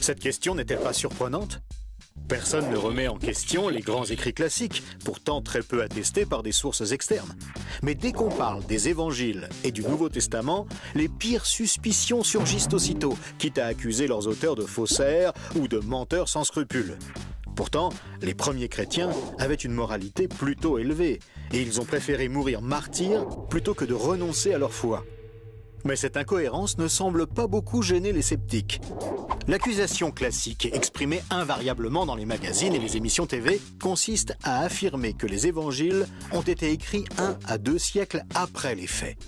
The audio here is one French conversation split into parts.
Cette question n'est-elle pas surprenante? Personne ne remet en question les grands écrits classiques, pourtant très peu attestés par des sources externes. Mais dès qu'on parle des évangiles et du Nouveau Testament, les pires suspicions surgissent aussitôt, quitte à accuser leurs auteurs de faussaires ou de menteurs sans scrupules. Pourtant, les premiers chrétiens avaient une moralité plutôt élevée, et ils ont préféré mourir martyrs plutôt que de renoncer à leur foi. Mais cette incohérence ne semble pas beaucoup gêner les sceptiques. L'accusation classique, exprimée invariablement dans les magazines et les émissions TV, consiste à affirmer que les évangiles ont été écrits 1 à 2 siècles après les faits.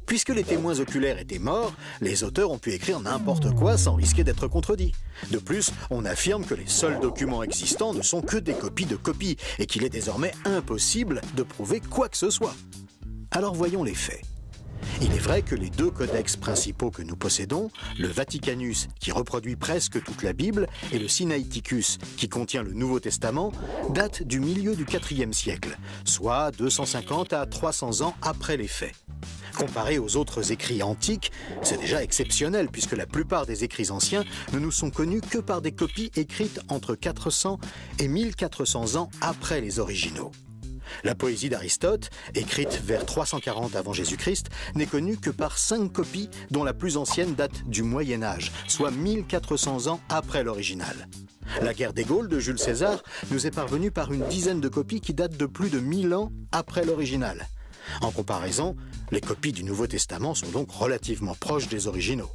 Puisque les témoins oculaires étaient morts, les auteurs ont pu écrire n'importe quoi sans risquer d'être contredits. De plus, on affirme que les seuls documents existants ne sont que des copies de copies et qu'il est désormais impossible de prouver quoi que ce soit. Alors voyons les faits. Il est vrai que les 2 codex principaux que nous possédons, le Vaticanus qui reproduit presque toute la Bible et le Sinaiticus qui contient le Nouveau Testament, datent du milieu du IVe siècle, soit 250 à 300 ans après les faits. Comparé aux autres écrits antiques, c'est déjà exceptionnel puisque la plupart des écrits anciens ne nous sont connus que par des copies écrites entre 400 et 1400 ans après les originaux. La poésie d'Aristote, écrite vers 340 avant Jésus-Christ, n'est connue que par 5 copies dont la plus ancienne date du Moyen-Âge, soit 1400 ans après l'original. La guerre des Gaules de Jules César nous est parvenue par une dizaine de copies qui datent de plus de 1000 ans après l'original. En comparaison, les copies du Nouveau Testament sont donc relativement proches des originaux.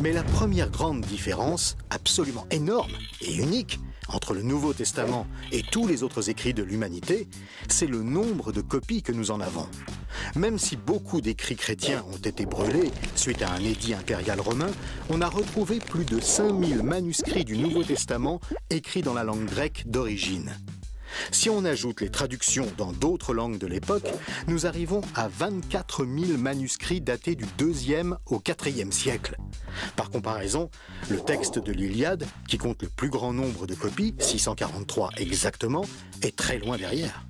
Mais la première grande différence, absolument énorme et unique, entre le Nouveau Testament et tous les autres écrits de l'humanité, c'est le nombre de copies que nous en avons. Même si beaucoup d'écrits chrétiens ont été brûlés suite à un édit impérial romain, on a retrouvé plus de 5000 manuscrits du Nouveau Testament écrits dans la langue grecque d'origine. Si on ajoute les traductions dans d'autres langues de l'époque, nous arrivons à 24 000 manuscrits datés du 2e au 4e siècle. Par comparaison, le texte de l'Iliade, qui compte le plus grand nombre de copies, 643 exactement, est très loin derrière.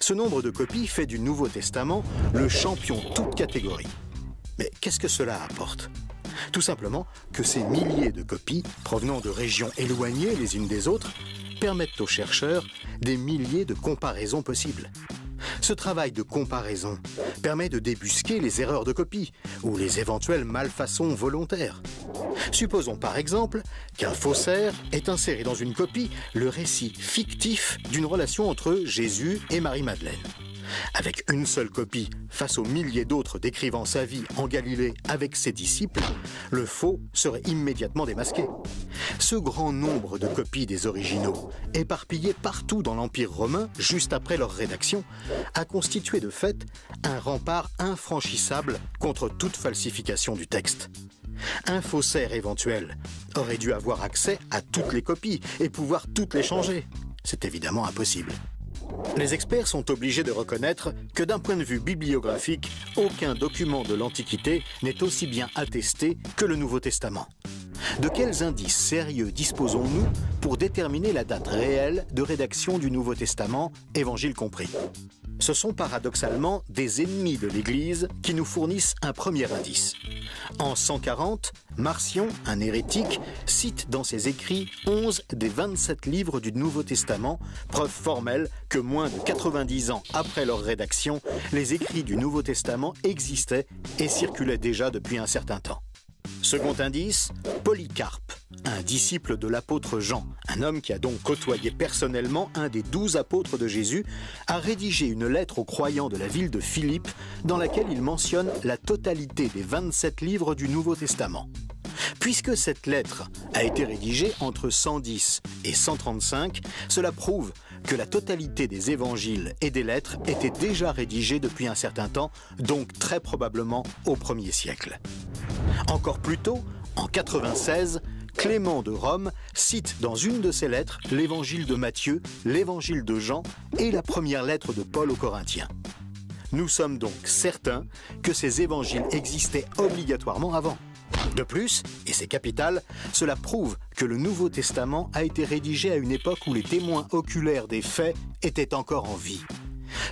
Ce nombre de copies fait du Nouveau Testament le champion toute catégorie. Mais qu'est-ce que cela apporte ? Tout simplement que ces milliers de copies, provenant de régions éloignées les unes des autres, permettent aux chercheurs des milliers de comparaisons possibles. Ce travail de comparaison permet de débusquer les erreurs de copie ou les éventuelles malfaçons volontaires. Supposons par exemple qu'un faussaire ait inséré dans une copie le récit fictif d'une relation entre Jésus et Marie-Madeleine. Avec une seule copie, face aux milliers d'autres décrivant sa vie en Galilée avec ses disciples, le faux serait immédiatement démasqué. Ce grand nombre de copies des originaux, éparpillées partout dans l'Empire romain juste après leur rédaction, a constitué de fait un rempart infranchissable contre toute falsification du texte. Un faussaire éventuel aurait dû avoir accès à toutes les copies et pouvoir toutes les changer. C'est évidemment impossible. Les experts sont obligés de reconnaître que d'un point de vue bibliographique, aucun document de l'Antiquité n'est aussi bien attesté que le Nouveau Testament. De quels indices sérieux disposons-nous pour déterminer la date réelle de rédaction du Nouveau Testament, Évangiles compris ? Ce sont paradoxalement des ennemis de l'Église qui nous fournissent un premier indice. En 140, Marcion, un hérétique, cite dans ses écrits 11 des 27 livres du Nouveau Testament, preuve formelle que moins de 90 ans après leur rédaction, les écrits du Nouveau Testament existaient et circulaient déjà depuis un certain temps. Second indice, Polycarpe, un disciple de l'apôtre Jean, un homme qui a donc côtoyé personnellement un des 12 apôtres de Jésus, a rédigé une lettre aux croyants de la ville de Philippe dans laquelle il mentionne la totalité des 27 livres du Nouveau Testament. Puisque cette lettre a été rédigée entre 110 et 135, cela prouve que la totalité des évangiles et des lettres étaient déjà rédigées depuis un certain temps, donc très probablement au 1er siècle. Encore plus tôt, en 96, Clément de Rome cite dans une de ses lettres l'évangile de Matthieu, l'évangile de Jean et la première lettre de Paul aux Corinthiens. Nous sommes donc certains que ces évangiles existaient obligatoirement avant. De plus, et c'est capital, cela prouve que le Nouveau Testament a été rédigé à une époque où les témoins oculaires des faits étaient encore en vie.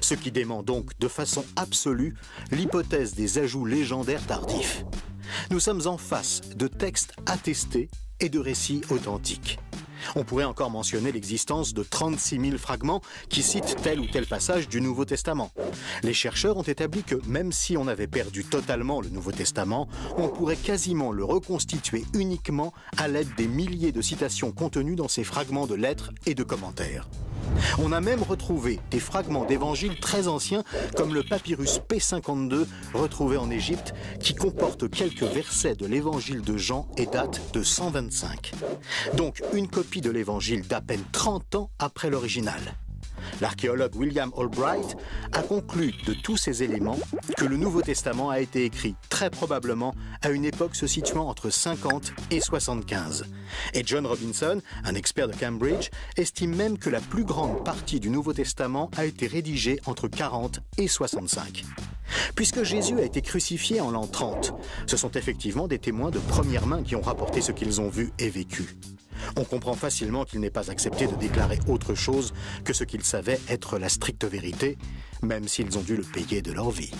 Ce qui dément donc de façon absolue l'hypothèse des ajouts légendaires tardifs. Nous sommes en face de textes attestés et de récits authentiques. On pourrait encore mentionner l'existence de 36 000 fragments qui citent tel ou tel passage du Nouveau Testament. Les chercheurs ont établi que même si on avait perdu totalement le Nouveau Testament, on pourrait quasiment le reconstituer uniquement à l'aide des milliers de citations contenues dans ces fragments de lettres et de commentaires. On a même retrouvé des fragments d'évangiles très anciens, comme le papyrus P52 retrouvé en Égypte, qui comporte quelques versets de l'évangile de Jean et date de 125. Donc une copie de l'évangile d'à peine 30 ans après l'original. L'archéologue William Albright a conclu de tous ces éléments que le Nouveau Testament a été écrit très probablement à une époque se situant entre 50 et 75. Et John Robinson, un expert de Cambridge, estime même que la plus grande partie du Nouveau Testament a été rédigée entre 40 et 65. Puisque Jésus a été crucifié en l'an 30, ce sont effectivement des témoins de première main qui ont rapporté ce qu'ils ont vu et vécu. On comprend facilement qu'il n'est pas accepté de déclarer autre chose que ce qu'ils savaient être la stricte vérité, même s'ils ont dû le payer de leur vie.